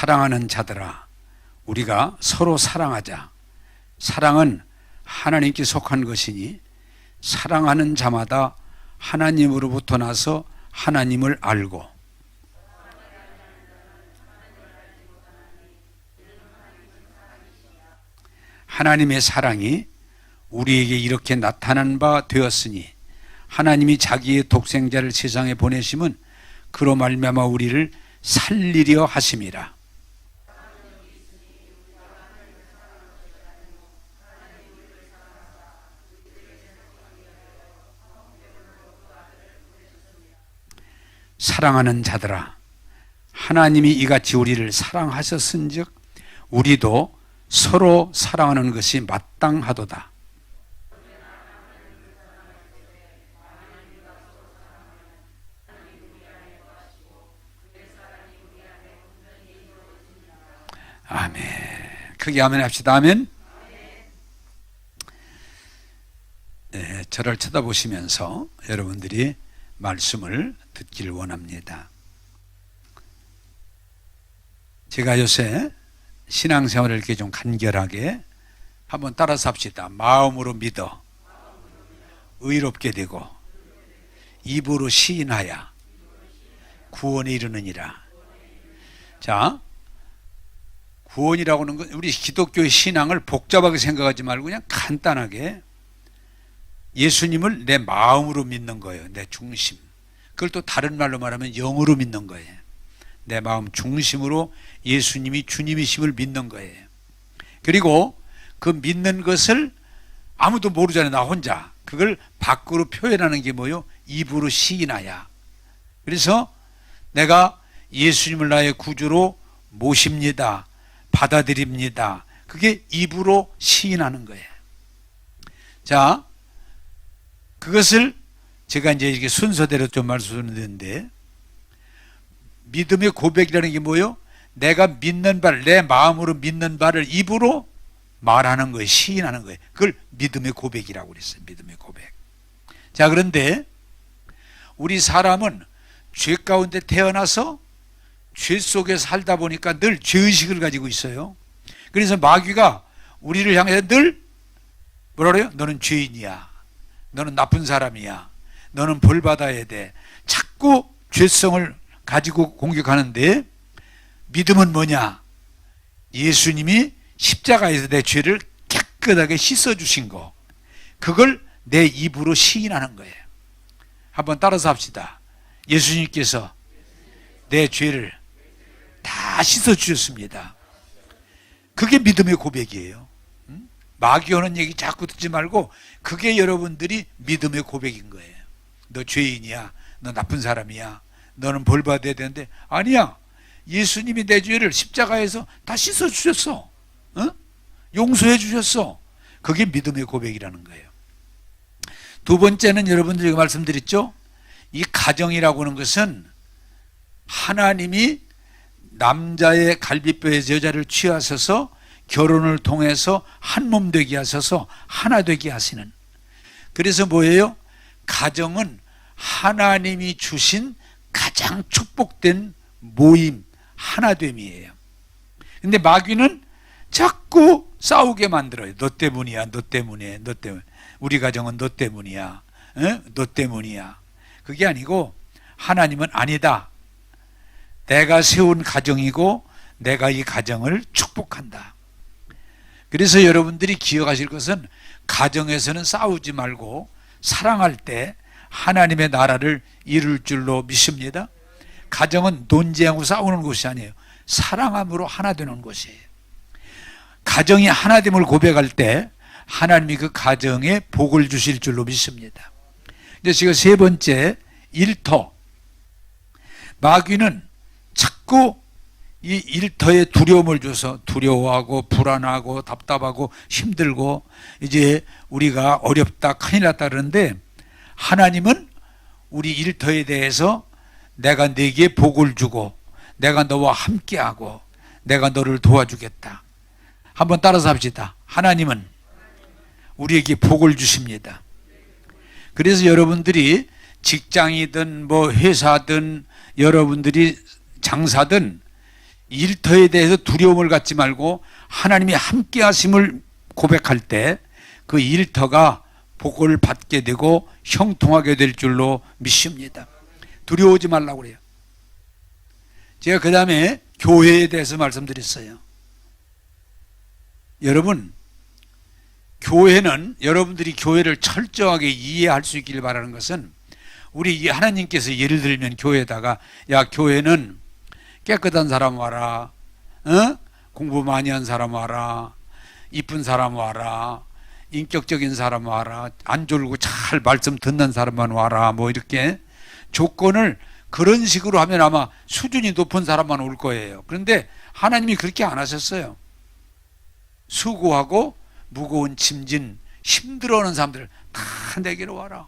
사랑하는 자들아, 우리가 서로 사랑하자. 사랑은 하나님께 속한 것이니 사랑하는 자마다 하나님으로부터 나서 하나님을 알고 하나님의 사랑이 우리에게 이렇게 나타난 바 되었으니 하나님이 자기의 독생자를 세상에 보내심은 그로 말미암아 우리를 살리려 하심이라. 사랑하는 자들아, 하나님이 이같이 우리를 사랑하셨은즉 우리도 서로 사랑하는 것이 마땅하도다. 아멘. 크게 아멘 합시다. 아멘. 네, 저를 쳐다보시면서 여러분들이 말씀을 듣기를 원합니다. 제가 요새 신앙생활을 이렇게 좀 간결하게 한번 따라서 합시다. 마음으로 믿어 의롭게 되고 입으로 시인하여 구원에 이르느니라. 자, 구원이라고 하는 건 우리 기독교의 신앙을 복잡하게 생각하지 말고 그냥 간단하게 예수님을 내 마음으로 믿는 거예요. 내 중심. 그걸 또 다른 말로 말하면 영으로 믿는 거예요. 내 마음 중심으로 예수님이 주님이심을 믿는 거예요. 그리고 그 믿는 것을 아무도 모르잖아요. 나 혼자. 그걸 밖으로 표현하는 게 뭐예요? 입으로 시인하야. 그래서 내가 예수님을 나의 구주로 모십니다. 받아들입니다. 그게 입으로 시인하는 거예요. 자, 그것을 제가 이제 이렇게 순서대로 좀 말씀드렸는데, 믿음의 고백이라는 게 뭐예요? 내가 믿는 바를, 내 마음으로 믿는 바를 입으로 말하는 거예요. 시인하는 거예요. 그걸 믿음의 고백이라고 그랬어요. 믿음의 고백. 자, 그런데 우리 사람은 죄 가운데 태어나서 죄 속에 살다 보니까 늘 죄의식을 가지고 있어요. 그래서 마귀가 우리를 향해서 늘 뭐라 그래요? 너는 죄인이야. 너는 나쁜 사람이야. 너는 벌 받아야 돼. 자꾸 죄성을 가지고 공격하는데, 믿음은 뭐냐? 예수님이 십자가에서 내 죄를 깨끗하게 씻어주신 거, 그걸 내 입으로 시인하는 거예요. 한번 따라서 합시다. 예수님께서 내 죄를 다 씻어주셨습니다. 그게 믿음의 고백이에요. 마귀 하는 얘기 자꾸 듣지 말고 그게 여러분들이 믿음의 고백인 거예요. 너 죄인이야. 너 나쁜 사람이야. 너는 벌 받아야 되는데, 아니야. 예수님이 내 죄를 십자가에서 다 씻어주셨어. 용서해 주셨어. 그게 믿음의 고백이라는 거예요. 두 번째는 여러분들이 말씀드렸죠. 이 가정이라고 하는 것은 하나님이 남자의 갈비뼈에서 여자를 취하셔서 결혼을 통해서 한 몸 되게 하셔서 하나 되게 하시는, 그래서 뭐예요? 가정은 하나님이 주신 가장 축복된 모임, 하나됨이에요. 근데 마귀는 자꾸 싸우게 만들어요. 너 때문이야, 너 때문에, 너 때문에. 우리 가정은 너 때문이야, 너 때문이야. 그게 아니고 하나님은 아니다. 내가 세운 가정이고 내가 이 가정을 축복한다. 그래서 여러분들이 기억하실 것은 가정에서는 싸우지 말고 사랑할 때 하나님의 나라를 이룰 줄로 믿습니다. 가정은 논쟁하고 싸우는 곳이 아니에요. 사랑함으로 하나 되는 곳이에요. 가정이 하나됨을 고백할 때 하나님이 그 가정에 복을 주실 줄로 믿습니다. 이제 지금 세 번째, 일터. 마귀는 자꾸 이 일터에 두려움을 줘서 두려워하고 불안하고 답답하고 힘들고 이제 우리가 어렵다, 큰일 났다 그러는데, 하나님은 우리 일터에 대해서 내가 네게 복을 주고 내가 너와 함께하고 내가 너를 도와주겠다. 한번 따라서 합시다. 하나님은 우리에게 복을 주십니다. 그래서 여러분들이 직장이든 뭐 회사든 여러분들이 장사든 일터에 대해서 두려움을 갖지 말고 하나님이 함께 하심을 고백할 때 그 일터가 복을 받게 되고 형통하게 될 줄로 믿습니다. 두려워하지 말라고 그래요. 제가 그 다음에 교회에 대해서 말씀드렸어요. 여러분, 교회는, 여러분들이 교회를 철저하게 이해할 수 있기를 바라는 것은, 우리 하나님께서 예를 들면 교회에다가, 야, 교회는 깨끗한 사람 와라, 공부 많이 한 사람 와라, 이쁜 사람 와라, 인격적인 사람 와라, 안 졸고 잘 말씀 듣는 사람만 와라, 뭐 이렇게 조건을 그런 식으로 하면 아마 수준이 높은 사람만 올 거예요. 그런데 하나님이 그렇게 안 하셨어요. 수고하고 무거운 짐진 힘들어하는 사람들 다 내게로 와라.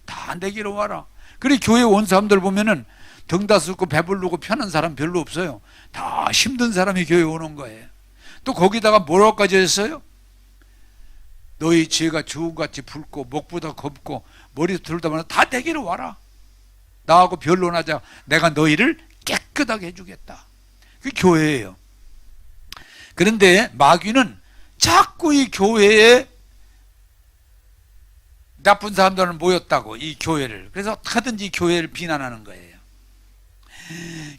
다 내게로 와라. 그래, 교회 온 사람들 보면은 등다스럽고 배부르고 편한 사람 별로 없어요. 다 힘든 사람이 교회 오는 거예요. 또 거기다가 뭐라고까지 했어요? 너희 죄가 주홍같이 붉고 목보다 곱고 머리 들다만 다 내게로 와라. 나하고 변론하자. 내가 너희를 깨끗하게 해주겠다. 그게 교회예요. 그런데 마귀는 자꾸 이 교회에 나쁜 사람들은 모였다고, 이 교회를. 그래서 어떻게든지 교회를 비난하는 거예요.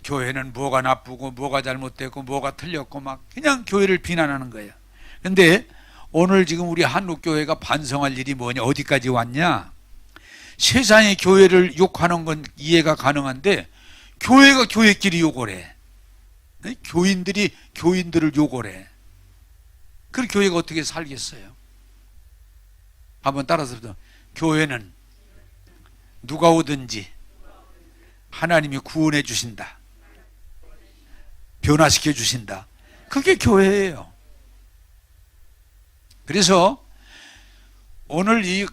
교회는 뭐가 나쁘고 뭐가 잘못됐고 뭐가 틀렸고 막 그냥 교회를 비난하는 거예요. 그런데 오늘 지금 우리 한국교회가 반성할 일이 뭐냐, 어디까지 왔냐? 세상의 교회를 욕하는 건 이해가 가능한데 교회가 교회끼리 욕을 해. 교인들이 교인들을 욕을 해. 그럼 교회가 어떻게 살겠어요? 한번 따라서, 교회는 누가 오든지 하나님이 구원해 주신다, 변화시켜 주신다. 그게 교회예요. 그래서 오늘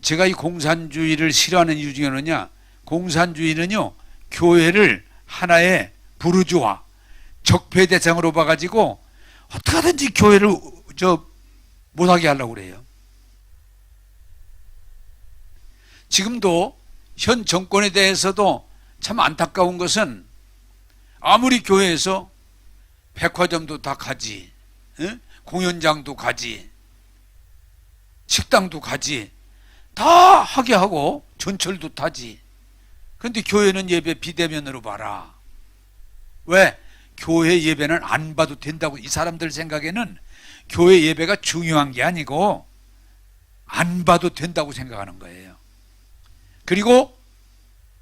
제가 이 공산주의를 싫어하는 이유 중에 하나냐, 공산주의는요, 교회를 하나의 부르주아, 적폐 대상으로 봐가지고 어떻게든지 교회를 못하게 하려고 그래요. 지금도 현 정권에 대해서도 참 안타까운 것은, 아무리 교회에서 백화점도 다 가지, 공연장도 가지, 식당도 가지, 다 하게 하고 전철도 타지. 그런데 교회는 예배 비대면으로 봐라. 왜? 교회 예배는 안 봐도 된다고. 이 사람들 생각에는 교회 예배가 중요한 게 아니고 안 봐도 된다고 생각하는 거예요. 그리고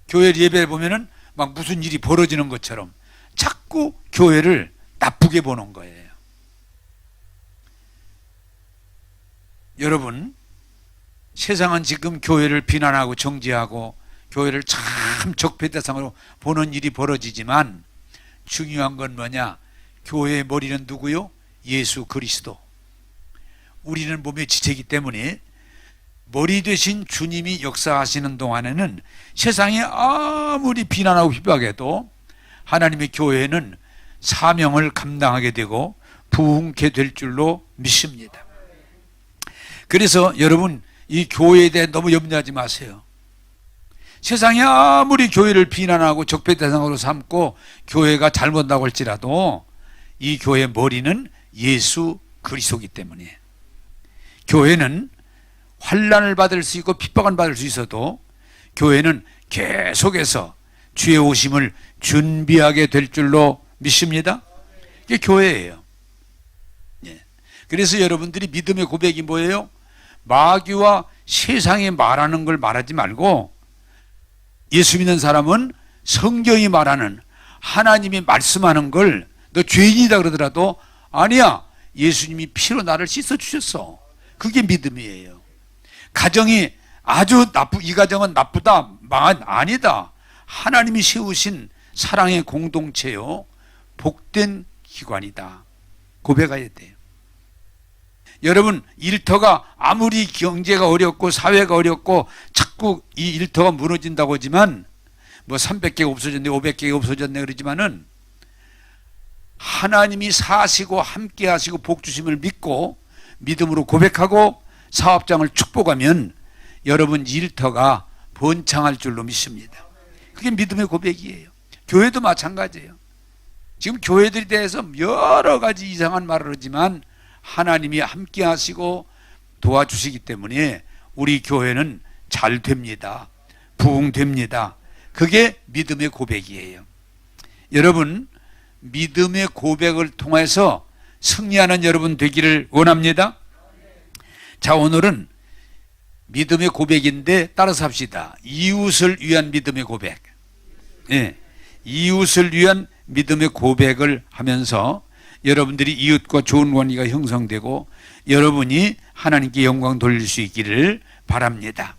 교회 예배를 보면은 막 무슨 일이 벌어지는 것처럼 자꾸 교회를 나쁘게 보는 거예요. 여러분, 세상은 지금 교회를 비난하고 정죄하고 교회를 참 적폐 대상으로 보는 일이 벌어지지만, 중요한 건 뭐냐? 교회의 머리는 누구요? 예수 그리스도. 우리는 몸의 지체이기 때문에 머리 되신 주님이 역사하시는 동안에는 세상이 아무리 비난하고 비박해도 하나님의 교회는 사명을 감당하게 되고 부흥케 될 줄로 믿습니다. 그래서 여러분, 이 교회에 대해 너무 염려하지 마세요. 세상이 아무리 교회를 비난하고 적폐 대상으로 삼고 교회가 잘못한다고 할지라도 이 교회의 머리는 예수 그리스도이기 때문에, 교회는 환난을 받을 수 있고 핍박을 받을 수 있어도 교회는 계속해서 주의 오심을 준비하게 될 줄로 믿습니다. 이게 교회예요. 그래서 여러분들이 믿음의 고백이 뭐예요? 마귀와 세상이 말하는 걸 말하지 말고, 예수 믿는 사람은 성경이 말하는, 하나님이 말씀하는 걸, 너 죄인이다 그러더라도 아니야, 예수님이 피로 나를 씻어주셨어. 그게 믿음이에요. 가정이 아주 이 가정은 나쁘다, 아니다. 하나님이 세우신 사랑의 공동체요, 복된 기관이다. 고백해야 돼요. 여러분, 일터가 아무리 경제가 어렵고 사회가 어렵고 자꾸 이 일터가 무너진다고 하지만, 뭐 300개가 없어졌네, 500개가 없어졌네 그러지만은, 하나님이 사시고 함께 하시고 복 주심을 믿고 믿음으로 고백하고 사업장을 축복하면 여러분 일터가 번창할 줄로 믿습니다. 그게 믿음의 고백이에요. 교회도 마찬가지예요. 지금 교회들에 대해서 여러 가지 이상한 말을 하지만 하나님이 함께 하시고 도와주시기 때문에 우리 교회는 잘 됩니다. 부흥됩니다. 그게 믿음의 고백이에요. 여러분, 믿음의 고백을 통해서 승리하는 여러분 되기를 원합니다. 자, 오늘은 믿음의 고백인데 따라서 합시다. 이웃을 위한 믿음의 고백. 예, 이웃을 위한 믿음의 고백을 하면서 여러분들이 이웃과 좋은 관계가 형성되고 여러분이 하나님께 영광 돌릴 수 있기를 바랍니다.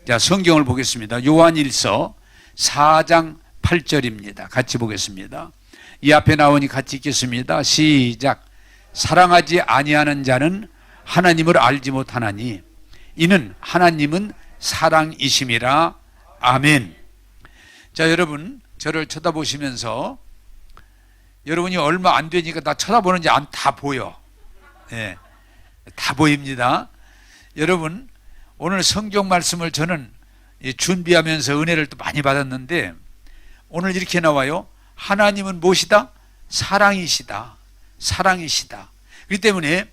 자, 성경을 보겠습니다. 요한일서 4장 8절입니다. 같이 보겠습니다. 이 앞에 나오니 같이 읽겠습니다. 시작. 사랑하지 아니하는 자는 하나님을 알지 못하나니 이는 하나님은 사랑이심이라. 아멘. 자, 여러분 저를 쳐다보시면서 여러분이 얼마 안 되니까 나 쳐다보는지 다 보여. 네, 다 보입니다. 여러분, 오늘 성경 말씀을 저는 준비하면서 은혜를 또 많이 받았는데 오늘 이렇게 나와요. 하나님은 무엇이다? 사랑이시다. 사랑이시다. 그렇기 때문에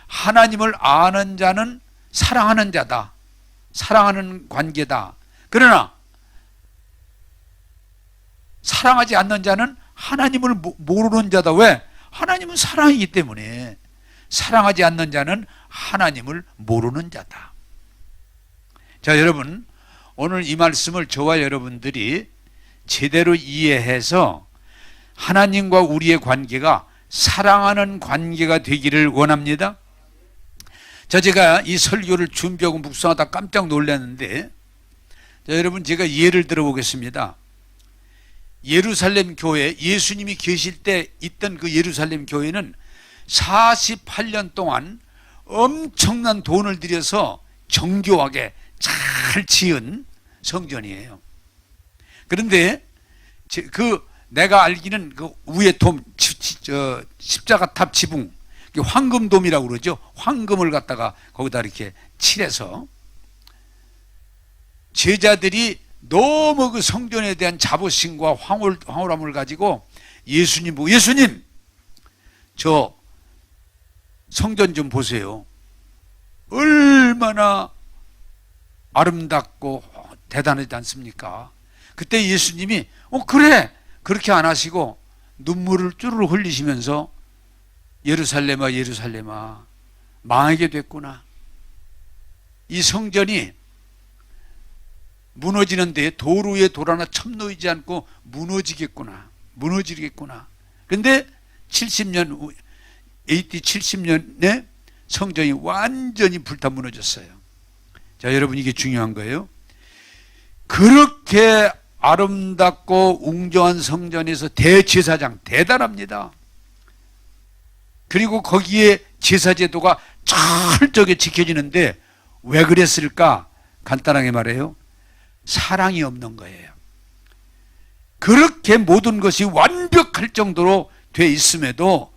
하나님을 아는 자는 사랑하는 자다. 사랑하는 관계다. 그러나 사랑하지 않는 자는 하나님을 모르는 자다. 왜? 하나님은 사랑이기 때문에. 사랑하지 않는 자는 하나님을 모르는 자다. 자, 여러분, 오늘 이 말씀을 저와 여러분들이 제대로 이해해서 하나님과 우리의 관계가 사랑하는 관계가 되기를 원합니다. 자, 제가 이 설교를 준비하고 묵상하다 깜짝 놀랐는데, 자, 여러분, 제가 예를 들어보겠습니다. 예루살렘 교회, 예수님이 계실 때 있던 그 예루살렘 교회는 48년 동안 엄청난 돈을 들여서 정교하게 잘 지은 성전이에요. 그런데 내가 알기는 그 위에 십자가 탑 지붕, 황금돔이라고 그러죠. 황금을 갖다가 거기다 이렇게 칠해서 제자들이 너무 그 성전에 대한 자부심과 황홀함을 가지고 예수님 보고, 예수님, 저 성전 좀 보세요. 얼마나 아름답고 대단하지 않습니까? 그때 예수님이 그래, 그렇게 안 하시고 눈물을 쭈르르 흘리시면서 예루살렘아 예루살렘아 망하게 됐구나. 이 성전이 무너지는데 돌 위에 돌 하나 첨놓이지 않고 무너지겠구나. 그런데 70년 AD 70년에 성전이 완전히 불타 무너졌어요. 자, 여러분, 이게 중요한 거예요. 그렇게 아름답고 웅장한 성전에서 대제사장, 대단합니다. 그리고 거기에 제사제도가 철저하게 지켜지는데 왜 그랬을까? 간단하게 말해요. 사랑이 없는 거예요. 그렇게 모든 것이 완벽할 정도로 돼 있음에도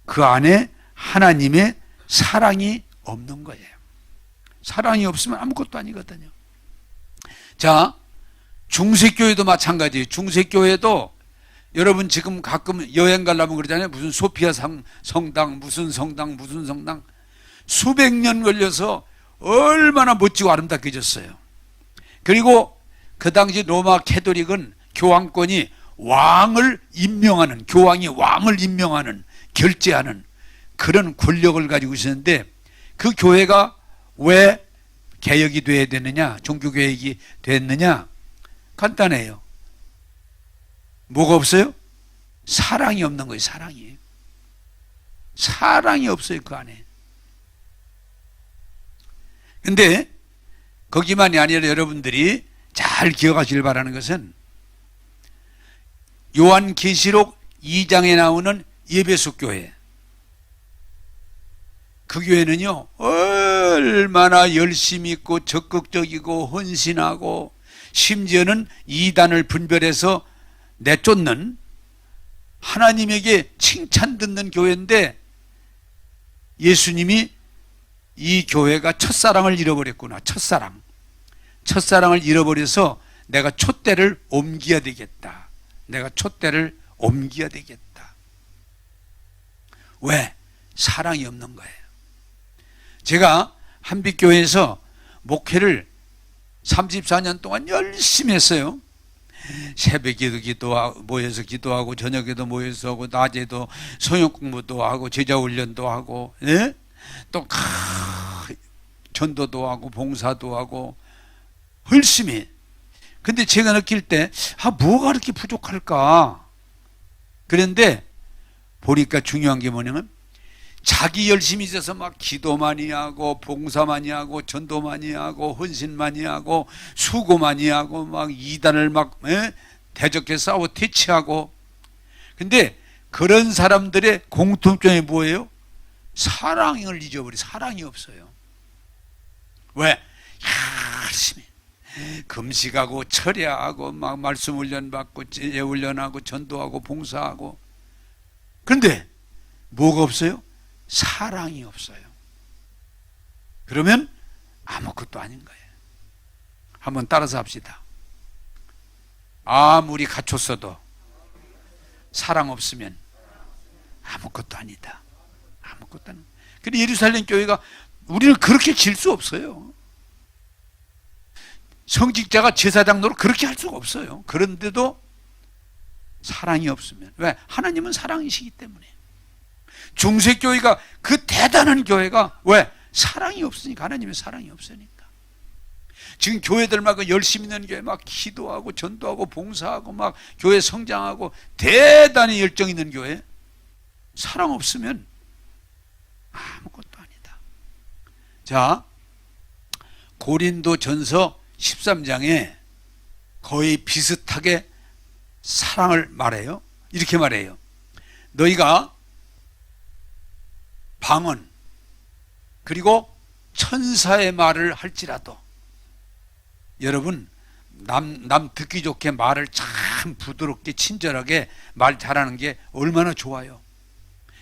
그 안에 하나님의 사랑이 없는 거예요. 사랑이 없으면 아무것도 아니거든요. 자, 중세교회도 마찬가지예요. 중세교회도 여러분 지금 가끔 여행 가려면 그러잖아요. 무슨 소피아 성당, 무슨 성당, 무슨 성당. 수백 년 걸려서 얼마나 멋지고 아름답게 졌어요. 그리고 그 당시 로마 캐톨릭은 교황권이 왕을 임명하는, 교황이 왕을 임명하는, 결제하는 그런 권력을 가지고 있었는데 그 교회가 왜 개혁이 돼야 되느냐, 종교개혁이 됐느냐? 간단해요. 뭐가 없어요? 사랑이 없는 거예요. 사랑이 없어요, 그 안에. 근데 거기만이 아니라 여러분들이 잘 기억하시길 바라는 것은 요한계시록 2장에 나오는 예배소 교회, 그 교회는요 얼마나 열심히 있고 적극적이고 헌신하고 심지어는 이단을 분별해서 내쫓는, 하나님에게 칭찬 듣는 교회인데 예수님이 이 교회가 첫사랑을 잃어버렸구나. 첫사랑을 잃어버려서 내가 촛대를 옮겨야 되겠다. 왜? 사랑이 없는 거예요. 제가 한빛교회에서 목회를 34년 동안 열심히 했어요. 새벽에도 기도하고, 모여서 기도하고, 저녁에도 모여서 하고, 낮에도 성역 공부도 하고, 제자 훈련도 하고, 예? 또 전도도 하고, 봉사도 하고, 열심히. 근데 제가 느낄 때, 뭐가 그렇게 부족할까? 그런데 보니까 중요한 게 뭐냐면, 자기 열심히 있어서 막 기도 많이 하고, 봉사 많이 하고, 전도 많이 하고, 헌신 많이 하고, 수고 많이 하고, 막 이단을 막 대적해 싸워 퇴치하고. 근데 그런 사람들의 공통점이 뭐예요? 사랑을 잊어버리. 사랑이 없어요. 왜? 열심히 금식하고 철야하고 막 말씀 훈련 받고 제 훈련하고 전도하고 봉사하고. 그런데 뭐가 없어요? 사랑이 없어요. 그러면 아무것도 아닌 거예요. 한번 따라서 합시다. 아무리 갖췄어도 사랑 없으면 아무것도 아니다. 아무것도 아니다. 근데 예루살렘 교회가 우리는 그렇게 질 수 없어요. 성직자가 제사장 노릇 그렇게 할 수가 없어요. 그런데도 사랑이 없으면. 왜? 하나님은 사랑이시기 때문에. 중세교회가 그 대단한 교회가 왜? 사랑이 없으니까. 하나님의 사랑이 없으니까. 지금 교회들 막 열심히 있는 교회 막 기도하고 전도하고 봉사하고 막 교회 성장하고 대단히 열정 있는 교회, 사랑 없으면 아무것도 아니다. 자, 고린도 전서 13장에 거의 비슷하게 사랑을 말해요. 이렇게 말해요. 너희가 방언 그리고 천사의 말을 할지라도, 여러분 남 듣기 좋게 말을 참 부드럽게 친절하게 말 잘하는 게 얼마나 좋아요.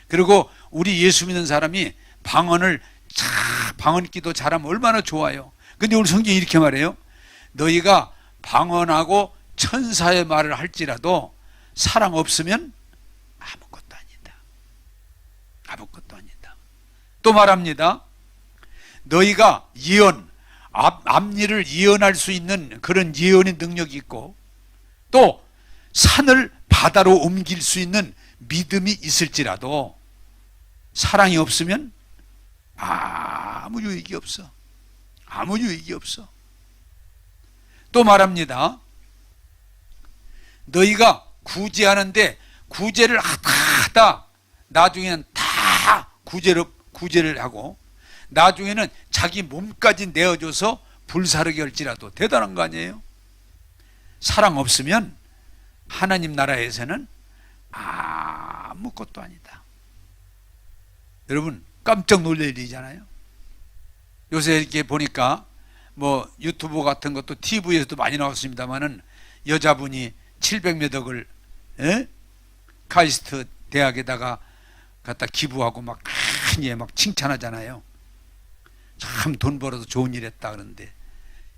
그리고 우리 예수 믿는 사람이 방언을 방언 기도 잘하면 얼마나 좋아요. 근데 오늘 성경이 이렇게 말해요. 너희가 방언하고 천사의 말을 할지라도 사랑 없으면 아무것도 아니다. 아무것도 아니다. 또 말합니다. 너희가 예언, 앞일을 예언할 수 있는 그런 예언의 능력이 있고, 또 산을 바다로 옮길 수 있는 믿음이 있을지라도 사랑이 없으면 아무 유익이 없어. 아무 유익이 없어. 또 말합니다. 너희가 구제하는데 구제를 하다 나중에는 다 구제를 하고 나중에는 자기 몸까지 내어줘서 불사르게 할지라도. 대단한 거 아니에요? 사랑 없으면 하나님 나라에서는 아무것도 아니다. 여러분 깜짝 놀랄 일이잖아요. 요새 이렇게 보니까 뭐 유튜브 같은 것도 TV에서도 많이 나왔습니다만은 여자분이 700몇 억을 카이스트 대학에다가 갖다 기부하고 막 막 칭찬하잖아요. 참 돈 벌어서 좋은 일 했다 그러는데,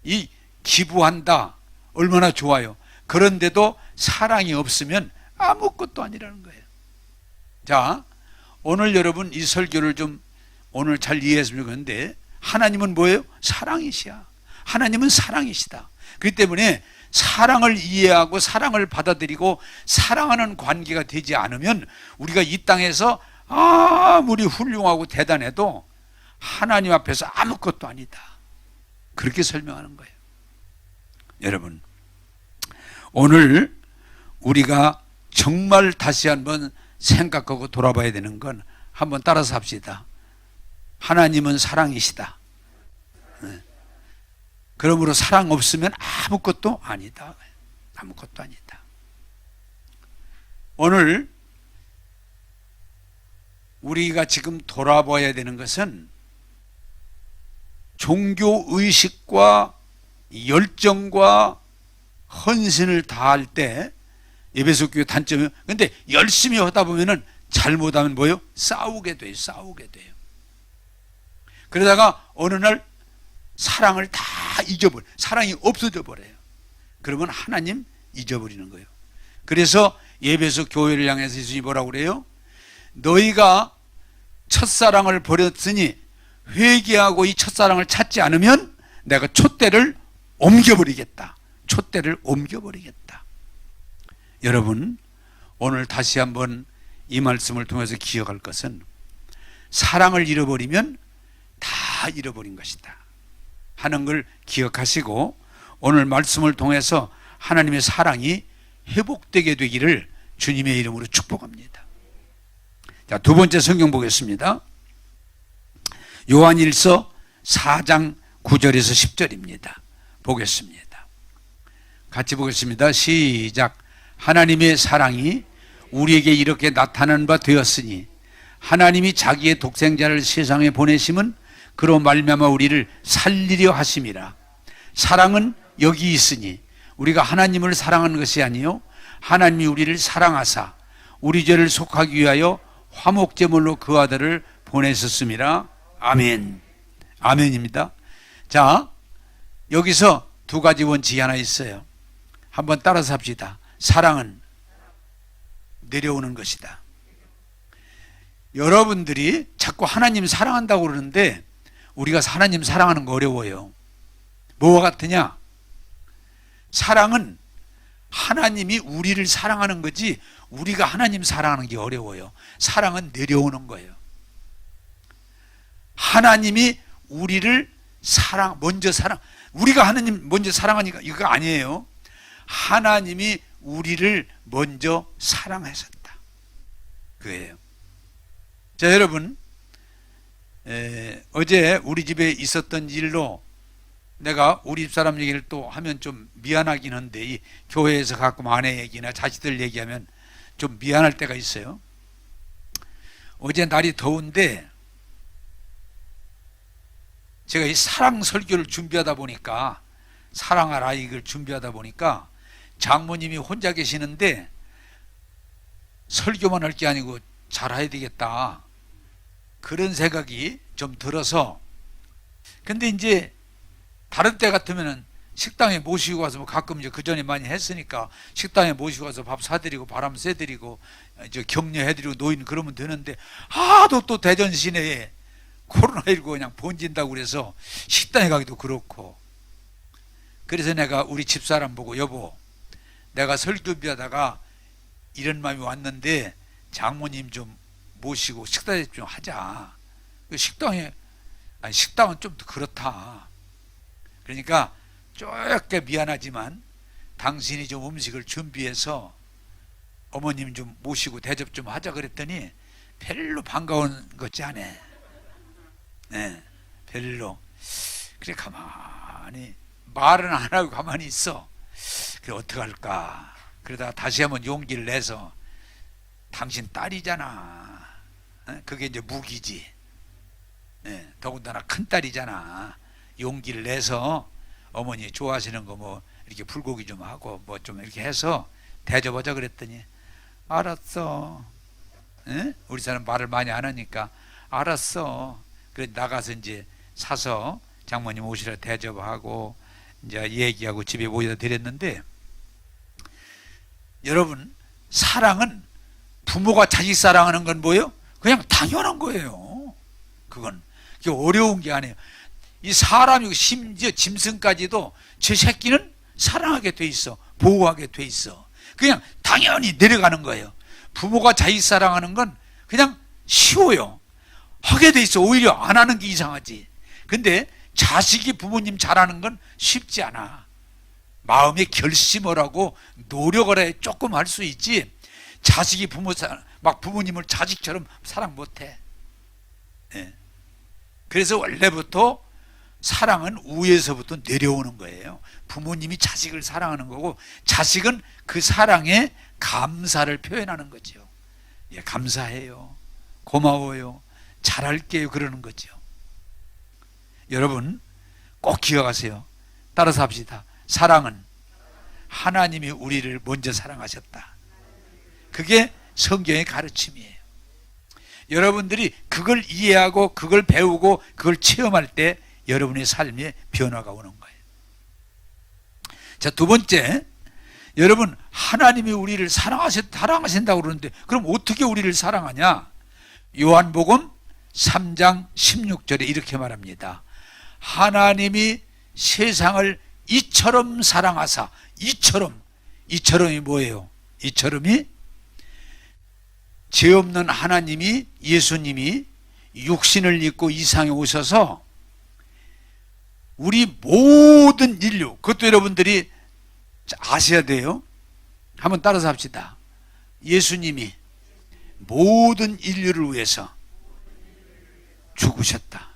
이 기부한다 얼마나 좋아요. 그런데도 사랑이 없으면 아무것도 아니라는 거예요. 자, 오늘 여러분 이 설교를 좀 오늘 잘 이해했으면 좋겠는데, 하나님은 뭐예요? 사랑이시야. 하나님은 사랑이시다. 그렇기 때문에 사랑을 이해하고 사랑을 받아들이고 사랑하는 관계가 되지 않으면 우리가 이 땅에서 아무리 훌륭하고 대단해도 하나님 앞에서 아무것도 아니다. 그렇게 설명하는 거예요. 여러분, 오늘 우리가 정말 다시 한번 생각하고 돌아봐야 되는 건, 한번 따라서 합시다. 하나님은 사랑이시다. 그러므로 사랑 없으면 아무것도 아니다. 아무것도 아니다. 오늘 우리가 지금 돌아봐야 되는 것은 종교의식과 열정과 헌신을 다할 때 에베소 교회 단점이에요. 근데 열심히 하다 보면은 잘못하면 뭐예요? 싸우게 돼요. 싸우게 돼요. 그러다가 어느 날 사랑을 다 잊어버려. 사랑이 없어져 버려요. 그러면 하나님 잊어버리는 거예요. 그래서 에베소 교회를 향해서 예수님이 뭐라고 그래요? 너희가 첫사랑을 버렸으니 회개하고 이 첫사랑을 찾지 않으면 내가 촛대를 옮겨버리겠다. 촛대를 옮겨버리겠다. 여러분, 오늘 다시 한번 이 말씀을 통해서 기억할 것은 사랑을 잃어버리면 다 잃어버린 것이다 하는 걸 기억하시고 오늘 말씀을 통해서 하나님의 사랑이 회복되게 되기를 주님의 이름으로 축복합니다. 자, 두 번째 성경 보겠습니다. 요한일서 4장 9절에서 10절입니다. 보겠습니다. 같이 보겠습니다. 시작. 하나님의 사랑이 우리에게 이렇게 나타난 바 되었으니 하나님이 자기의 독생자를 세상에 보내심은 그로 말미암아 우리를 살리려 하심이라. 사랑은 여기 있으니 우리가 하나님을 사랑하는 것이 아니요 하나님이 우리를 사랑하사 우리 죄를 속하기 위하여 화목제물로 그 아들을 보내셨음이라. 아멘. 아멘입니다. 자, 여기서 두 가지 원칙이 하나 있어요. 한번 따라서 합시다. 사랑은 내려오는 것이다. 여러분들이 자꾸 하나님 사랑한다고 그러는데 우리가 하나님 사랑하는 거 어려워요. 뭐와 같으냐? 사랑은 하나님이 우리를 사랑하는 거지 우리가 하나님 사랑하는 게 어려워요. 사랑은 내려오는 거예요. 하나님이 우리를 우리가 하나님 먼저 사랑하니까 이거 아니에요. 하나님이 우리를 먼저 사랑하셨다. 그거예요. 자, 여러분, 어제 우리 집에 있었던 일로 내가 우리 집사람 얘기를 또 하면 좀 미안하긴 한데 이 교회에서 가끔 아내 얘기나 자식들 얘기하면 좀 미안할 때가 있어요. 어제 날이 더운데 제가 이 사랑 설교를 준비하다 보니까 사랑하라 이걸 준비하다 보니까 장모님이 혼자 계시는데 설교만 할 게 아니고 잘해야 되겠다 그런 생각이 좀 들어서 근데 이제 다른 때 같으면은 식당에 모시고 가서 뭐 가끔 이제 그 전에 많이 했으니까 식당에 모시고 가서 밥 사드리고 바람 쐬드리고 이제 격려해드리고 노인 그러면 되는데 하도 또 대전 시내에 코로나19 그냥 번진다고 그래서 식당에 가기도 그렇고 그래서 내가 우리 집사람 보고 여보 내가 설교비하다가 이런 마음이 왔는데 장모님 좀 모시고 식사에 좀 하자. 식당은 좀 그렇다. 그러니까 쪼끔 미안하지만 당신이 좀 음식을 준비해서 어머님 좀 모시고 대접 좀 하자 그랬더니 별로 반가운 것 같지 않아. 네, 별로. 그래 가만히 말은 안 하고 가만히 있어. 그래 어떡할까. 그러다가 다시 한번 용기를 내서 당신 딸이잖아. 그게 이제 무기지. 더군다나 큰 딸이잖아. 용기를 내서 어머니 좋아하시는 거 뭐 이렇게 불고기 좀 하고 뭐 좀 이렇게 해서 대접하자 그랬더니 알았어. 우리 사람 말을 많이 안 하니까 알았어. 그래 나가서 이제 사서 장모님 오시라 대접하고 이제 얘기하고 집에 모여다 드렸는데 여러분 사랑은 부모가 자식 사랑하는 건 뭐예요? 그냥 당연한 거예요. 그건 그게 어려운 게 아니에요. 이 사람이고 심지어 짐승까지도 저 새끼는 사랑하게 돼 있어. 보호하게 돼 있어. 그냥 당연히 내려가는 거예요. 부모가 자식 사랑하는 건 그냥 쉬워요. 하게 돼 있어. 오히려 안 하는 게 이상하지. 근데 자식이 부모님 잘하는 건 쉽지 않아. 마음의 결심을 하고 노력을 해 조금 할 수 있지. 자식이 부모님을 자식처럼 사랑 못해. 그래서 원래부터 사랑은 위에서부터 내려오는 거예요. 부모님이 자식을 사랑하는 거고 자식은 그 사랑에 감사를 표현하는 거죠. 예, 감사해요. 고마워요. 잘할게요. 그러는 거죠. 여러분 꼭 기억하세요. 따라서 합시다. 사랑은 하나님이 우리를 먼저 사랑하셨다. 그게 성경의 가르침이에요. 여러분들이 그걸 이해하고 그걸 배우고 그걸 체험할 때 여러분의 삶에 변화가 오는 거예요. 자, 두 번째, 여러분 하나님이 우리를 사랑하신다고 그러는데 그럼 어떻게 우리를 사랑하냐? 요한복음 3장 16절에 이렇게 말합니다. 하나님이 세상을 이처럼 사랑하사, 이처럼이 뭐예요? 이처럼이 죄 없는 하나님이, 예수님이 육신을 입고 이 세상에 오셔서 우리 모든 인류, 그것도 여러분들이 아셔야 돼요. 한번 따라서 합시다. 예수님이 모든 인류를 위해서 죽으셨다.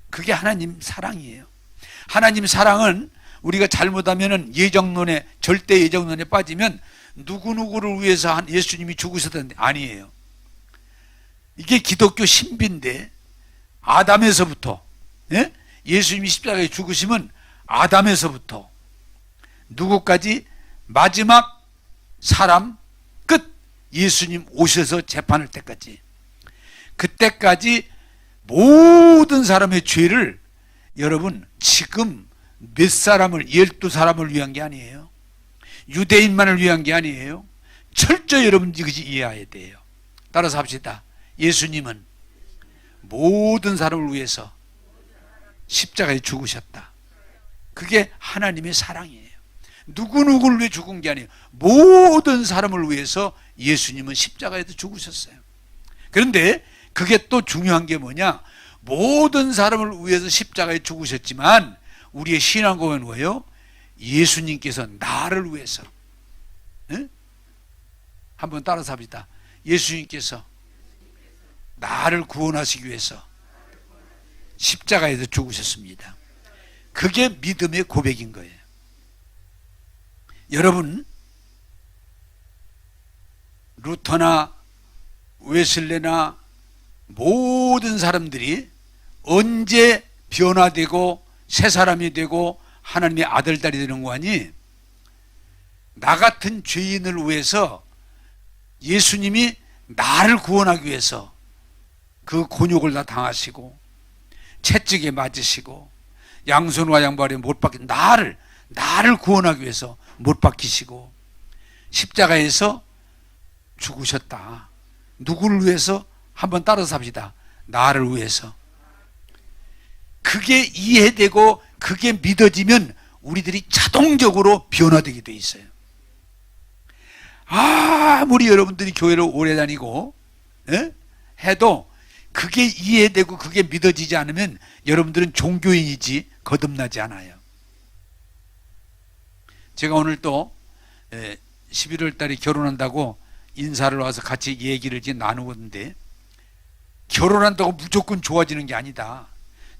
그게 하나님 사랑이에요. 하나님 사랑은 우리가 잘못하면 예정론에, 절대 예정론에 빠지면 누구누구를 위해서 예수님이 죽으셨다는데 아니에요. 이게 기독교 신비인데, 아담에서부터, 예? 예수님이 십자가에 죽으시면 아담에서부터 누구까지? 마지막 사람 끝, 예수님 오셔서 재판할 때까지, 그때까지 모든 사람의 죄를, 여러분 지금 몇 사람을, 12사람을 위한 게 아니에요. 유대인만을 위한 게 아니에요. 철저히 여러분 이것이 이해해야 돼요. 따라서 합시다. 예수님은 모든 사람을 위해서 십자가에 죽으셨다. 그게 하나님의 사랑이에요. 누구누구를 위해 죽은 게 아니에요. 모든 사람을 위해서 예수님은 십자가에도 죽으셨어요. 그런데 그게 또 중요한 게 뭐냐? 모든 사람을 위해서 십자가에 죽으셨지만 우리의 신앙 고백은 뭐예요? 예수님께서 나를 위해서, 네? 한번 따라서 합시다. 예수님께서 나를 구원하시기 위해서 십자가에서 죽으셨습니다. 그게 믿음의 고백인 거예요. 여러분, 루터나 웨슬레나 모든 사람들이 언제 변화되고 새 사람이 되고 하나님의 아들, 딸이 되는 거 아니? 나 같은 죄인을 위해서 예수님이 나를 구원하기 위해서 그 곤욕을 다 당하시고 채찍에 맞으시고 양손과 양발에 못 박히, 나를 구원하기 위해서 못 박히시고 십자가에서 죽으셨다. 누구를 위해서? 한번 따라서 합시다. 나를 위해서. 그게 이해되고 그게 믿어지면 우리들이 자동적으로 변화되게 돼 있어요. 아무리 여러분들이 교회를 오래 다니고 해도 그게 이해되고 그게 믿어지지 않으면 여러분들은 종교인이지 거듭나지 않아요. 제가 오늘 또 11월 달에 결혼한다고 인사를 와서 같이 얘기를 나누었는데, 결혼한다고 무조건 좋아지는 게 아니다.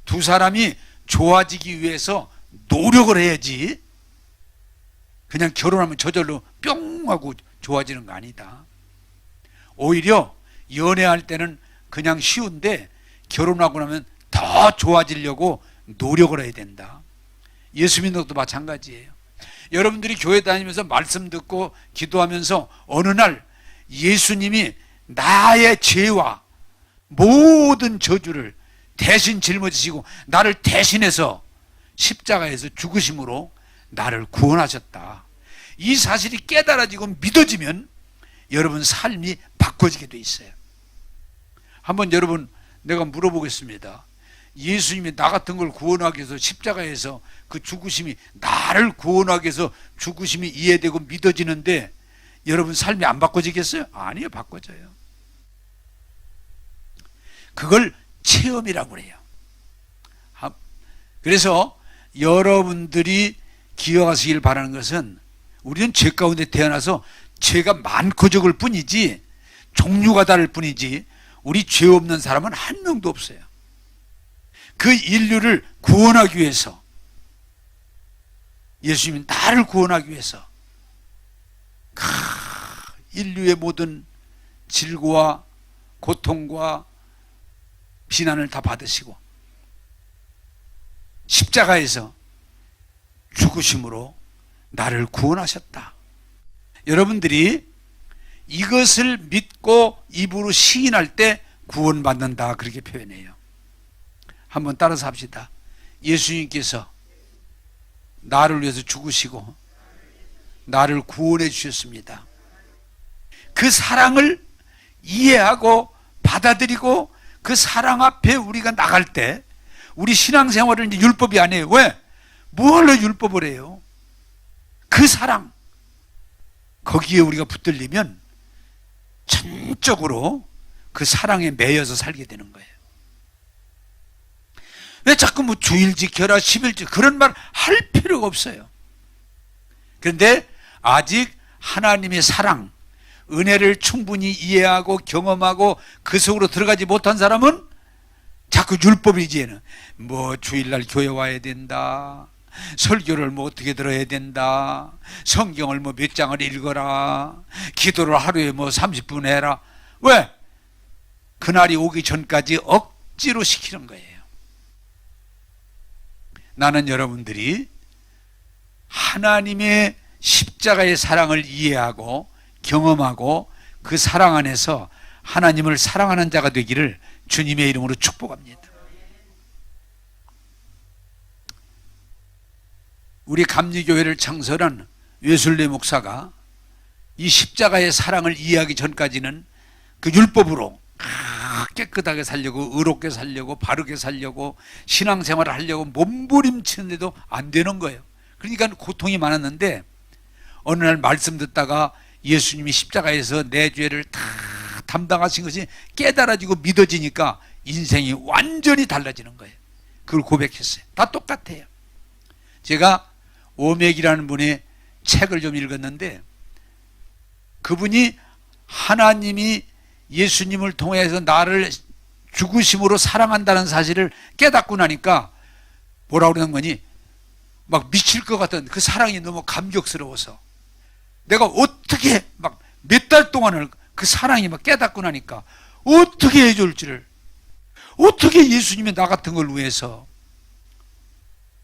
두 사람이 좋아지기 위해서 노력을 해야지 그냥 결혼하면 저절로 뿅 하고 좋아지는 거 아니다. 오히려 연애할 때는 그냥 쉬운데 결혼하고 나면 더 좋아지려고 노력을 해야 된다. 예수 믿는 것도 마찬가지예요. 여러분들이 교회 다니면서 말씀 듣고 기도하면서 어느 날 예수님이 나의 죄와 모든 저주를 대신 짊어지시고 나를 대신해서 십자가에서 죽으심으로 나를 구원하셨다. 이 사실이 깨달아지고 믿어지면 여러분 삶이 바꿔지게 돼 있어요. 한번 여러분 내가 물어보겠습니다. 예수님이 나 같은 걸 구원하기 위해서 십자가에서 그 죽으심이, 나를 구원하기 위해서 죽으심이 이해되고 믿어지는데 여러분 삶이 안 바꿔지겠어요? 아니요, 바꿔져요. 그걸 체험이라고 해요. 그래서 여러분들이 기억하시길 바라는 것은, 우리는 죄 가운데 태어나서 죄가 많고 적을 뿐이지, 종류가 다를 뿐이지, 우리 죄 없는 사람은 한 명도 없어요. 그 인류를 구원하기 위해서, 예수님이 나를 구원하기 위해서 인류의 모든 질고와 고통과 비난을 다 받으시고 십자가에서 죽으심으로 나를 구원하셨다. 여러분들이 이것을 믿고 입으로 시인할 때 구원받는다, 그렇게 표현해요. 한번 따라서 합시다. 예수님께서 나를 위해서 죽으시고 나를 구원해 주셨습니다. 그 사랑을 이해하고 받아들이고 그 사랑 앞에 우리가 나갈 때 우리 신앙생활은 이제 율법이 아니에요. 왜? 뭘로 율법을 해요? 그 사랑, 거기에 우리가 붙들리면 전적으로 그 사랑에 매여서 살게 되는 거예요. 왜 자꾸 뭐 주일 지켜라 10일 지켜라 그런 말 할 필요가 없어요. 그런데 아직 하나님의 사랑, 은혜를 충분히 이해하고 경험하고 그 속으로 들어가지 못한 사람은 자꾸 율법이 이제는 뭐 주일날 교회 와야 된다, 설교를 뭐 어떻게 들어야 된다, 성경을 뭐 몇 장을 읽어라, 기도를 하루에 뭐 30분 해라. 왜? 그날이 오기 전까지 억지로 시키는 거예요. 나는 여러분들이 하나님의 십자가의 사랑을 이해하고 경험하고 그 사랑 안에서 하나님을 사랑하는 자가 되기를 주님의 이름으로 축복합니다. 우리 감리교회를 창설한 웨슬리 목사가 이 십자가의 사랑을 이해하기 전까지는 그 율법으로 깨끗하게 살려고, 의롭게 살려고, 바르게 살려고, 신앙생활을 하려고 몸부림치는데도 안 되는 거예요. 그러니까 고통이 많았는데 어느 날 말씀 듣다가 예수님이 십자가에서 내 죄를 다 담당하신 것이 깨달아지고 믿어지니까 인생이 완전히 달라지는 거예요. 그걸 고백했어요. 다 똑같아요. 제가 오맥이라는 분의 책을 좀 읽었는데 그분이 하나님이 예수님을 통해서 나를 죽으심으로 사랑한다는 사실을 깨닫고 나니까 뭐라고 그러는 거니? 막 미칠 것 같은 그 사랑이 너무 감격스러워서 내가 어떻게 막 몇 달 동안을 그 사랑이 막 깨닫고 나니까 어떻게 해줄지를, 어떻게 예수님이 나 같은 걸 위해서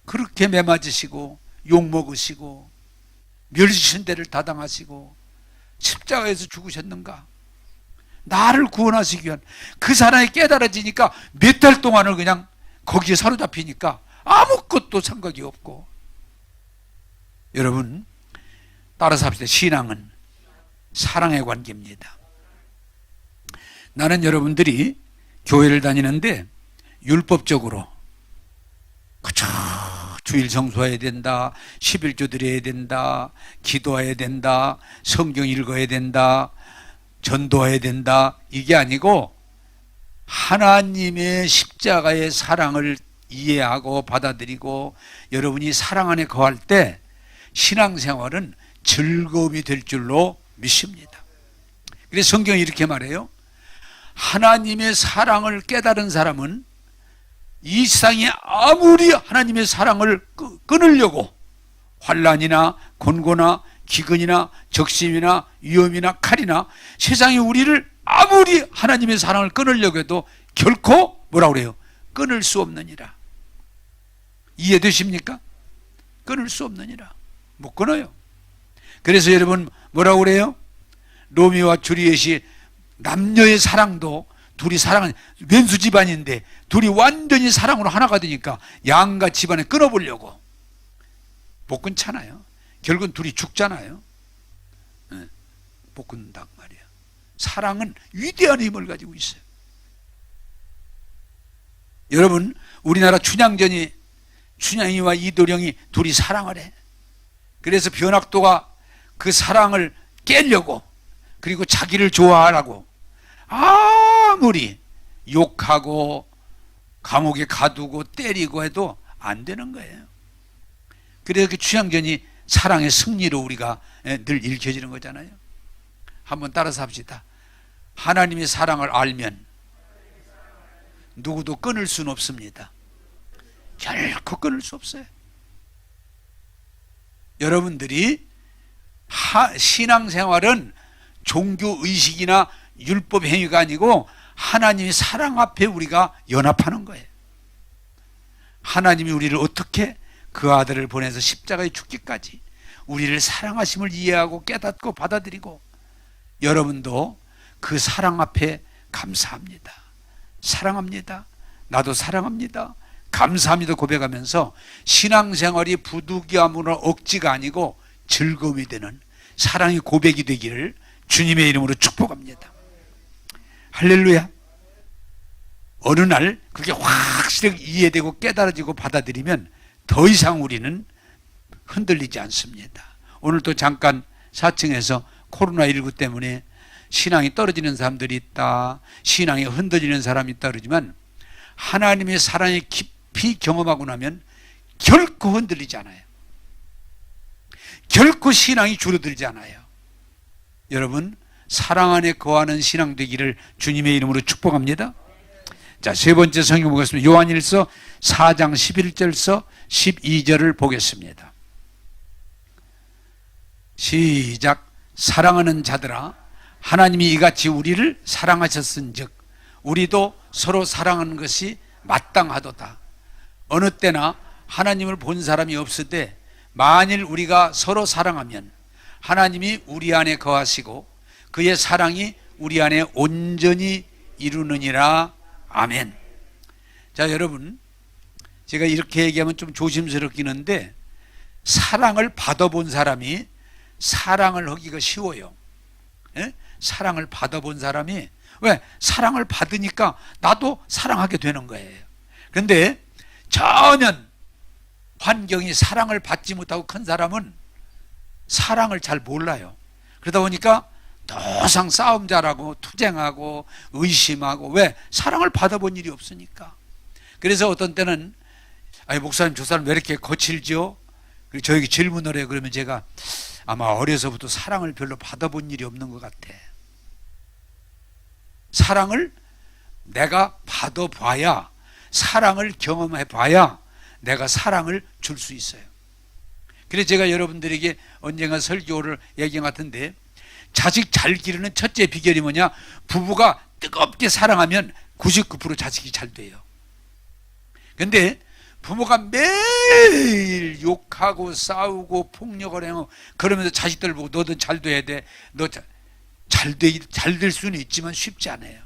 그렇게 매맞으시고 욕먹으시고 멸시신대를 다당하시고 십자가에서 죽으셨는가, 나를 구원하시기 위한 그 사랑이 깨달아지니까 몇 달 동안을 그냥 거기에 사로잡히니까 아무것도 생각이 없고. 여러분 따라서 합시다. 신앙은 사랑의 관계입니다. 나는 여러분들이 교회를 다니는데 율법적으로 그쵸, 주일 성수해야 된다, 11조 드려야 된다, 기도해야 된다, 성경 읽어야 된다, 전도해야 된다, 이게 아니고 하나님의 십자가의 사랑을 이해하고 받아들이고 여러분이 사랑 안에 거할 때 신앙생활은 즐거움이 될 줄로 믿습니다. 그래서 성경이 이렇게 말해요. 하나님의 사랑을 깨달은 사람은 이 세상에 아무리 하나님의 사랑을 끊으려고 환난이나 곤고나 기근이나 적심이나 위험이나 칼이나 세상이 우리를 아무리 하나님의 사랑을 끊으려고 해도 결코 뭐라고 그래요? 끊을 수 없느니라. 이해되십니까? 끊을 수 없느니라. 못 끊어요. 그래서 여러분 뭐라고 그래요? 로미오와 줄리엣이 남녀의 사랑도 둘이 사랑은 왼수 집안인데 둘이 완전히 사랑으로 하나가 되니까 양가 집안에 끊어보려고 못 끊잖아요. 결국은 둘이 죽잖아요. 네, 못 끊는단 말이에요. 사랑은 위대한 힘을 가지고 있어요. 여러분 우리나라 춘향이와 이도령이 둘이 사랑을 해. 그래서 변학도가 그 사랑을 깨려고 그리고 자기를 좋아하라고 아무리 욕하고 감옥에 가두고 때리고 해도 안 되는 거예요. 그래서 그 취향전이 사랑의 승리로 우리가 늘 읽혀지는 거잖아요. 한번 따라서 합시다. 하나님의 사랑을 알면 누구도 끊을 수는 없습니다. 결코 끊을 수 없어요. 여러분들이 신앙생활은 종교의식이나 율법 행위가 아니고 하나님의 사랑 앞에 우리가 연합하는 거예요. 하나님이 우리를 어떻게 그 아들을 보내서 십자가에 죽기까지 우리를 사랑하심을 이해하고 깨닫고 받아들이고 여러분도 그 사랑 앞에 감사합니다. 사랑합니다. 나도 사랑합니다. 감사합니다 고백하면서 신앙생활이 부득이함으로 억지가 아니고 즐거움이 되는 사랑의 고백이 되기를 주님의 이름으로 축복합니다. 할렐루야. 어느 날 그게 확실히 이해되고 깨달아지고 받아들이면 더 이상 우리는 흔들리지 않습니다. 오늘 또 잠깐 4층에서 코로나19 때문에 신앙이 떨어지는 사람들이 있다, 신앙이 흔들리는 사람이 있다 그러지만 하나님의 사랑을 깊이 경험하고 나면 결코 흔들리지 않아요. 결코 신앙이 줄어들지 않아요. 여러분, 사랑 안에 거하는 신앙 되기를 주님의 이름으로 축복합니다. 자, 세 번째 성경 보겠습니다. 요한일서 4장 11절서 12절을 보겠습니다. 시작. 사랑하는 자들아, 하나님이 이같이 우리를 사랑하셨은즉 우리도 서로 사랑하는 것이 마땅하도다. 어느 때나 하나님을 본 사람이 없을 때 만일 우리가 서로 사랑하면 하나님이 우리 안에 거하시고 그의 사랑이 우리 안에 온전히 이루느니라. 아멘. 자, 여러분, 제가 이렇게 얘기하면 좀 조심스럽긴 한데 사랑을 받아본 사람이 사랑을 하기가 쉬워요. 예? 사랑을 받아본 사람이, 왜? 사랑을 받으니까 나도 사랑하게 되는 거예요. 그런데 전혀 환경이 사랑을 받지 못하고 큰 사람은 사랑을 잘 몰라요. 그러다 보니까 더상 싸움 잘하고 투쟁하고 의심하고, 왜? 사랑을 받아본 일이 없으니까. 그래서 어떤 때는 아니 목사님 저 사람 왜 이렇게 거칠죠? 그리고 저에게 질문을 해요. 그러면 제가 아마 어려서부터 사랑을 별로 받아본 일이 없는 것 같아. 사랑을 내가 받아봐야, 사랑을 경험해봐야 내가 사랑을 줄 수 있어요. 그래서 제가 여러분들에게 언젠가 설교를 얘기한 것 같은데, 자식 잘 기르는 첫째 비결이 뭐냐? 부부가 뜨겁게 사랑하면 99% 자식이 잘 돼요. 근데 부모가 매일 욕하고 싸우고 폭력을 해요. 그러면서 자식들 보고 너도 잘 돼야 돼. 너 잘 될 수는 있지만 쉽지 않아요.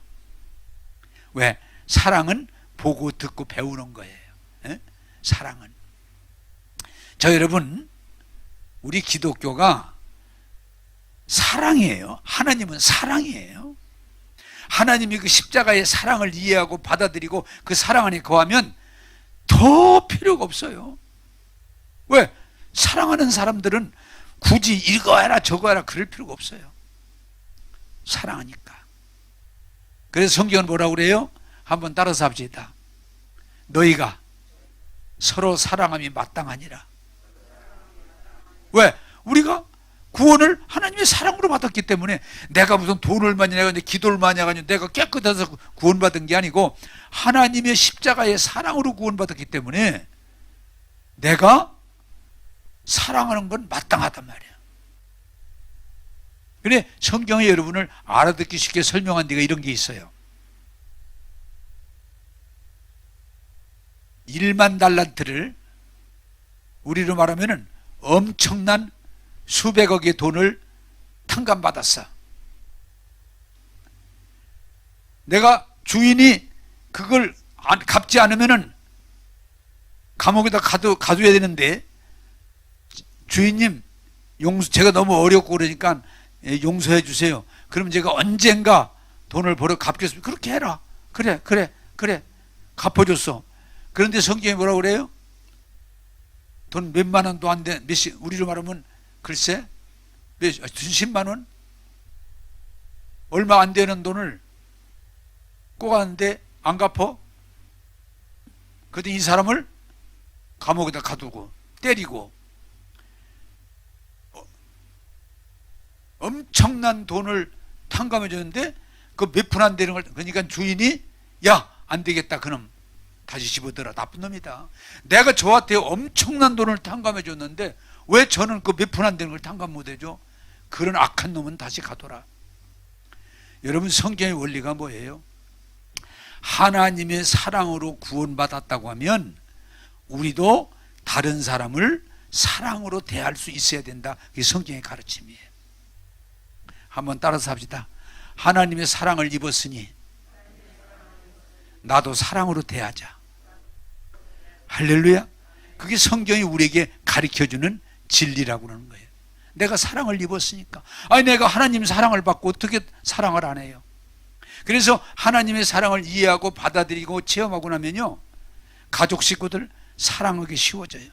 왜? 사랑은 보고 듣고 배우는 거예요. 에? 사랑은. 저 여러분, 우리 기독교가 사랑이에요. 하나님은 사랑이에요. 하나님이 그 십자가의 사랑을 이해하고 받아들이고 그 사랑 안에 거하면 더 필요가 없어요. 왜? 사랑하는 사람들은 굳이 이거 해라 저거 해라 그럴 필요가 없어요. 사랑하니까. 그래서 성경은 뭐라고 그래요? 한번 따라서 합시다. 너희가 서로 사랑함이 마땅하니라. 왜? 우리가 구원을 하나님의 사랑으로 받았기 때문에, 내가 무슨 돈을 많이 내가 기도를 많이 해가지고 내가 깨끗해서 구원받은 게 아니고 하나님의 십자가의 사랑으로 구원받았기 때문에 내가 사랑하는 건 마땅하단 말이야. 그런데 성경에 여러분을 알아듣기 쉽게 설명한 데가 이런 게 있어요. 1만 달란트를 우리로 말하면은 엄청난 수백억의 돈을 탕감받았어. 내가 주인이 그걸 갚지 않으면은 감옥에다 가둬야 되는데, 주인님 제가 너무 어렵고 그러니까 용서해 주세요. 그럼 제가 언젠가 돈을 벌어 갚겠습니다. 그렇게 해라. 그래 갚아줬어. 그런데 성경이 뭐라고 그래요? 돈 몇만 원도 안 돼. 우리로 말하면 글쎄 수십만 원? 얼마 안 되는 돈을 꼬았는데 안 갚어? 그랬더니 이 사람을 감옥에다 가두고 때리고 엄청난 돈을 탕감해 줬는데 그 몇 푼 안 되는 걸, 그러니까 주인이 야, 안 되겠다 그놈 다시 집어들어. 나쁜 놈이다. 내가 저한테 엄청난 돈을 탕감해 줬는데 왜 저는 그 몇 푼 안 되는 걸 탕감 못 해줘? 그런 악한 놈은 다시 가둬라. 여러분, 성경의 원리가 뭐예요? 하나님의 사랑으로 구원받았다고 하면 우리도 다른 사람을 사랑으로 대할 수 있어야 된다. 그게 성경의 가르침이에요. 한번 따라서 합시다. 하나님의 사랑을 입었으니 나도 사랑으로 대하자. 할렐루야. 그게 성경이 우리에게 가르쳐주는 진리라고 하는 거예요. 내가 사랑을 입었으니까. 아니 내가 하나님 사랑을 받고 어떻게 사랑을 안 해요? 그래서 하나님의 사랑을 이해하고 받아들이고 체험하고 나면요, 가족 식구들 사랑하기 쉬워져요.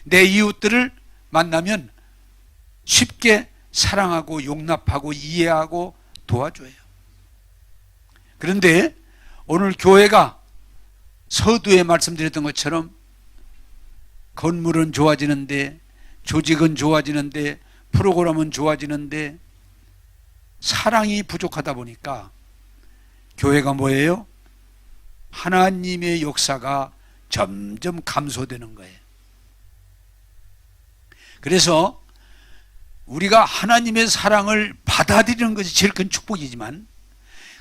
내 이웃들을 만나면 쉽게 사랑하고 용납하고 이해하고 도와줘요. 그런데 오늘 교회가 서두에 말씀드렸던 것처럼 건물은 좋아지는데, 조직은 좋아지는데, 프로그램은 좋아지는데 사랑이 부족하다 보니까 교회가 뭐예요? 하나님의 역사가 점점 감소되는 거예요. 그래서 우리가 하나님의 사랑을 받아들이는 것이 제일 큰 축복이지만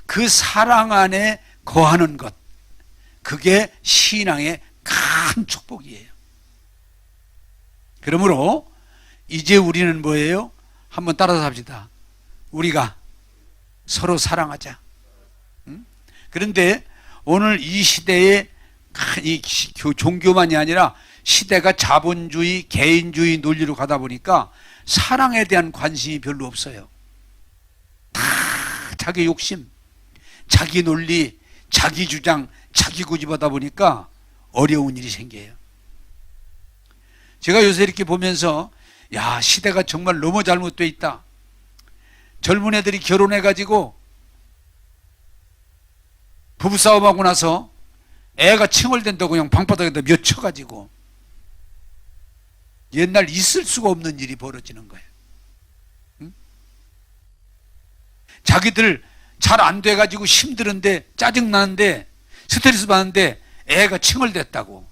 그 사랑 안에 거하는 것, 그게 신앙의 큰 축복이에요. 그러므로 이제 우리는 뭐예요? 한번 따라서 합시다. 우리가 서로 사랑하자. 그런데 오늘 이 시대에 이 종교만이 아니라 시대가 자본주의, 개인주의 논리로 가다 보니까 사랑에 대한 관심이 별로 없어요. 다 자기 욕심, 자기 논리, 자기 주장, 자기 고집하다 보니까 어려운 일이 생겨요. 제가 요새 이렇게 보면서 야, 시대가 정말 너무 잘못되어 있다. 젊은 애들이 결혼해가지고 부부싸움하고 나서 애가 칭얼댄다고 그냥 방바닥에다 몇 쳐가지고 옛날 있을 수가 없는 일이 벌어지는 거예요. 응? 자기들 잘 안 돼가지고 힘들은데 짜증나는데 스트레스 받는데 애가 칭얼댔다고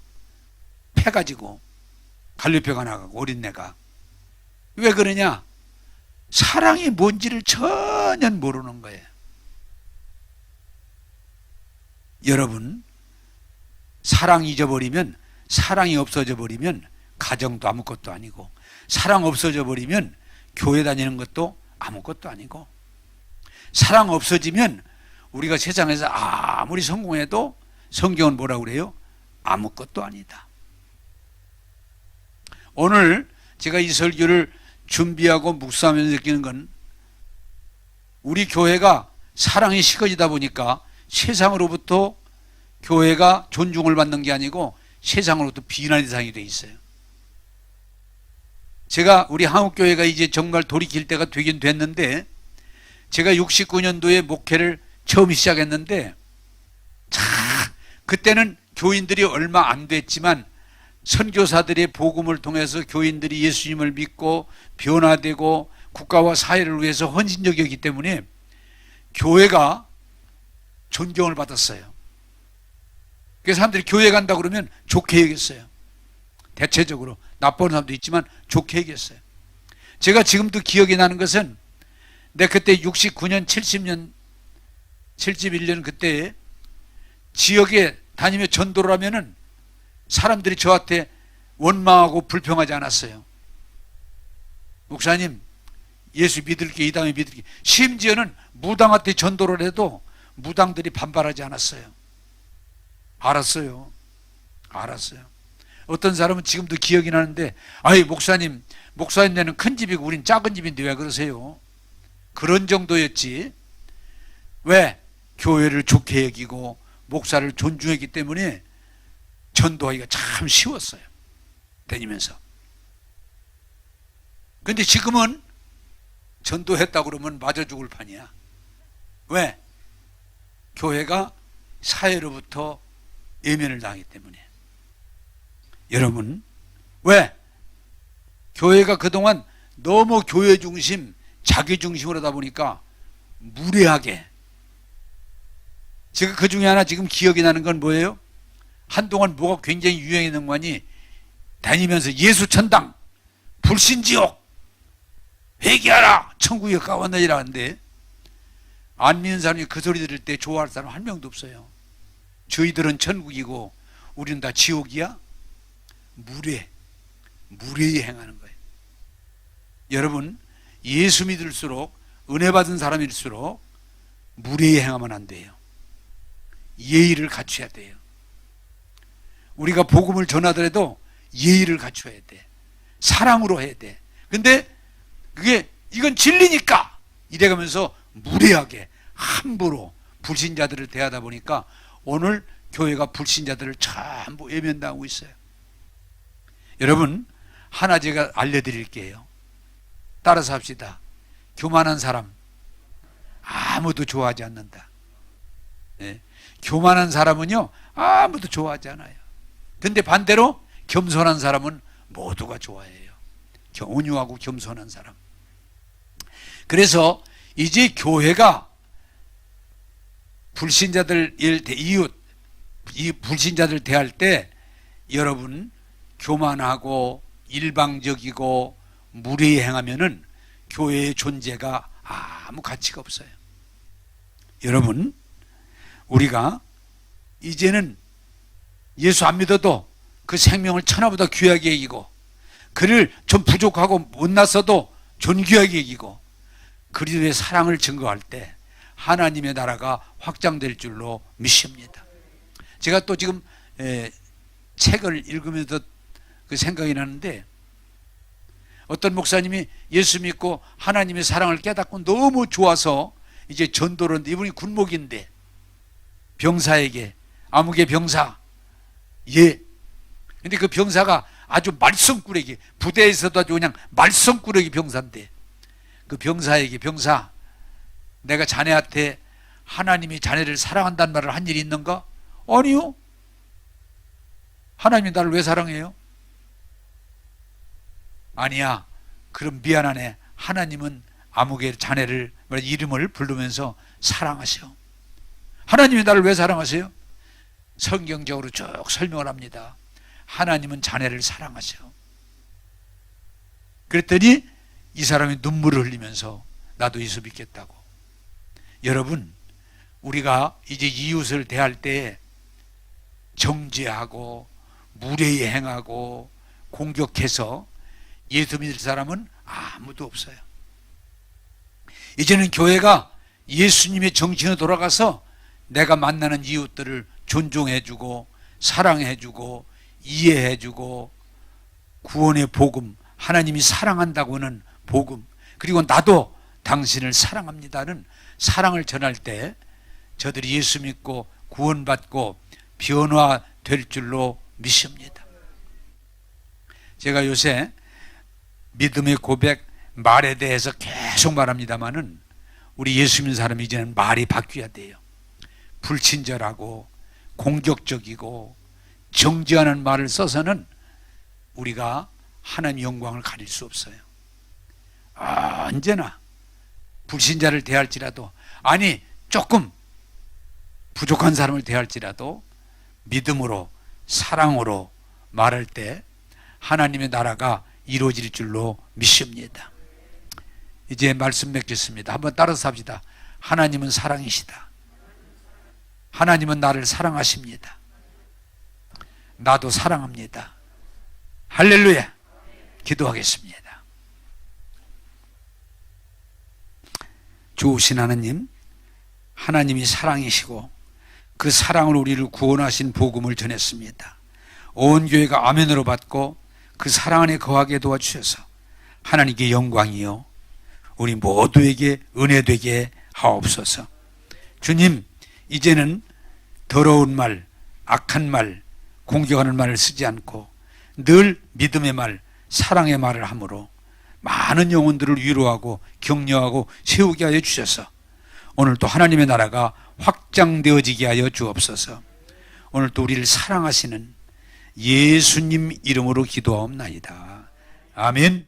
패가지고 갈비뼈가 나가고 어린애가. 왜 그러냐? 사랑이 뭔지를 전혀 모르는 거예요. 여러분, 사랑 잊어버리면, 사랑이 없어져 버리면 가정도 아무것도 아니고, 사랑 없어져 버리면 교회 다니는 것도 아무것도 아니고, 사랑 없어지면 우리가 세상에서 아무리 성공해도 성경은 뭐라고 그래요? 아무것도 아니다. 오늘 제가 이 설교를 준비하고 묵상하면서 느끼는 건 우리 교회가 사랑이 식어지다 보니까 세상으로부터 교회가 존중을 받는 게 아니고 세상으로부터 비난의 대상이 돼 있어요. 제가 우리 한국교회가 이제 정말 돌이킬 때가 되긴 됐는데 제가 69년도에 목회를 처음 시작했는데 그때는 교인들이 얼마 안 됐지만 선교사들의 복음을 통해서 교인들이 예수님을 믿고 변화되고 국가와 사회를 위해서 헌신적이었기 때문에 교회가 존경을 받았어요. 그래서 사람들이 교회 간다 그러면 좋게 얘기했어요. 대체적으로 나쁜 사람도 있지만 좋게 얘기했어요. 제가 지금도 기억이 나는 것은 내 그때 69년 70년 71년 그때 지역에 다니며 전도를 하면은 사람들이 저한테 원망하고 불평하지 않았어요. 목사님, 예수 믿을게, 이 다음에 믿을게. 심지어는 무당한테 전도를 해도 무당들이 반발하지 않았어요. 알았어요. 어떤 사람은 지금도 기억이 나는데, 아이, 목사님네는 큰 집이고 우린 작은 집인데 왜 그러세요? 그런 정도였지. 왜? 교회를 좋게 여기고 목사를 존중했기 때문에 전도하기가 참 쉬웠어요. 다니면서. 근데 지금은 전도했다고 그러면 맞아 죽을 판이야. 왜? 교회가 사회로부터 예면을 당하기 때문에. 여러분, 왜? 교회가 그동안 너무 교회 중심, 자기 중심으로 하다 보니까 무례하게. 제가 그 중에 하나 지금 기억이 나는 건 뭐예요? 한동안 뭐가 굉장히 유행했는 거니 다니면서 예수천당, 불신지옥, 회개하라, 천국에 가왔느니라 하는데 안 믿는 사람이 그 소리 들을 때 좋아할 사람 한 명도 없어요. 저희들은 천국이고 우리는 다 지옥이야? 무례히 행하는 거예요. 여러분, 예수 믿을수록 은혜 받은 사람일수록 무례히 행하면 안 돼요. 예의를 갖춰야 돼요. 우리가 복음을 전하더라도 예의를 갖춰야 돼. 사랑으로 해야 돼. 근데 이건 진리니까 이래가면서 무례하게 함부로 불신자들을 대하다 보니까 오늘 교회가 불신자들을 전부 외면당하고 있어요. 여러분, 하나 제가 알려드릴게요. 따라서 합시다. 교만한 사람 아무도 좋아하지 않는다. 네. 교만한 사람은요 아무도 좋아하지 않아요. 근데 반대로 겸손한 사람은 모두가 좋아해요. 온유하고 겸손한 사람. 그래서 이제 교회가 불신자들 이웃 이 불신자들 대할 때 여러분 교만하고 일방적이고 무례히 행하면은 교회의 존재가 아무 가치가 없어요. 여러분, 우리가 이제는 예수 안 믿어도 그 생명을 천하보다 귀하게 여기고 그를 좀 부족하고 못났어도 존귀하게 여기고 그리스도의 사랑을 증거할 때 하나님의 나라가 확장될 줄로 믿습니다. 제가 또 지금 책을 읽으면서 그 생각이 나는데 어떤 목사님이 예수 믿고 하나님의 사랑을 깨닫고 너무 좋아서 이제 전도를 하는데 이분이 군목인데 병사에게 아무개 병사 근데 그 병사가 아주 말썽꾸러기 부대에서도 아주 그냥 말썽꾸러기 병사인데 그 병사에게 병사 내가 자네한테 하나님이 자네를 사랑한다는 말을 한 일이 있는가? 아니요. 하나님이 나를 왜 사랑해요? 아니야. 그럼 미안하네. 하나님은 아무개 자네를 이름을 부르면서 사랑하셔. 하나님이 나를 왜 사랑하세요? 성경적으로 쭉 설명을 합니다. 하나님은 자네를 사랑하셔. 그랬더니 이 사람이 눈물을 흘리면서 나도 예수 믿겠다고. 여러분, 우리가 이제 이웃을 대할 때 정죄하고 무례히 행하고 공격해서 예수 믿을 사람은 아무도 없어요. 이제는 교회가 예수님의 정신으로 돌아가서 내가 만나는 이웃들을 존중해주고 사랑해주고 이해해주고 구원의 복음, 하나님이 사랑한다고는 복음, 그리고 나도 당신을 사랑합니다는 사랑을 전할 때 저들이 예수 믿고 구원받고 변화될 줄로 믿습니다. 제가 요새 믿음의 고백, 말에 대해서 계속 말합니다마는 우리 예수 믿는 사람이 이제는 말이 바뀌어야 돼요. 불친절하고 공격적이고 정죄하는 말을 써서는 우리가 하나님 영광을 가릴 수 없어요. 언제나 불신자를 대할지라도, 아니 조금 부족한 사람을 대할지라도 믿음으로 사랑으로 말할 때 하나님의 나라가 이루어질 줄로 믿습니다. 이제 말씀 맺겠습니다. 한번 따라서 합시다. 하나님은 사랑이시다. 하나님은 나를 사랑하십니다. 나도 사랑합니다. 할렐루야. 기도하겠습니다. 좋으신 하나님, 하나님이 사랑이시고 그 사랑으로 우리를 구원하신 복음을 전했습니다. 온 교회가 아멘으로 받고 그 사랑 안에 거하게 도와주셔서 하나님께 영광이요 우리 모두에게 은혜 되게 하옵소서. 주님, 이제는 더러운 말, 악한 말, 공격하는 말을 쓰지 않고 늘 믿음의 말, 사랑의 말을 함으로 많은 영혼들을 위로하고 격려하고 세우게 하여 주셔서 오늘 또 하나님의 나라가 확장되어지게 하여 주옵소서. 오늘 또 우리를 사랑하시는 예수님 이름으로 기도하옵나이다. 아멘.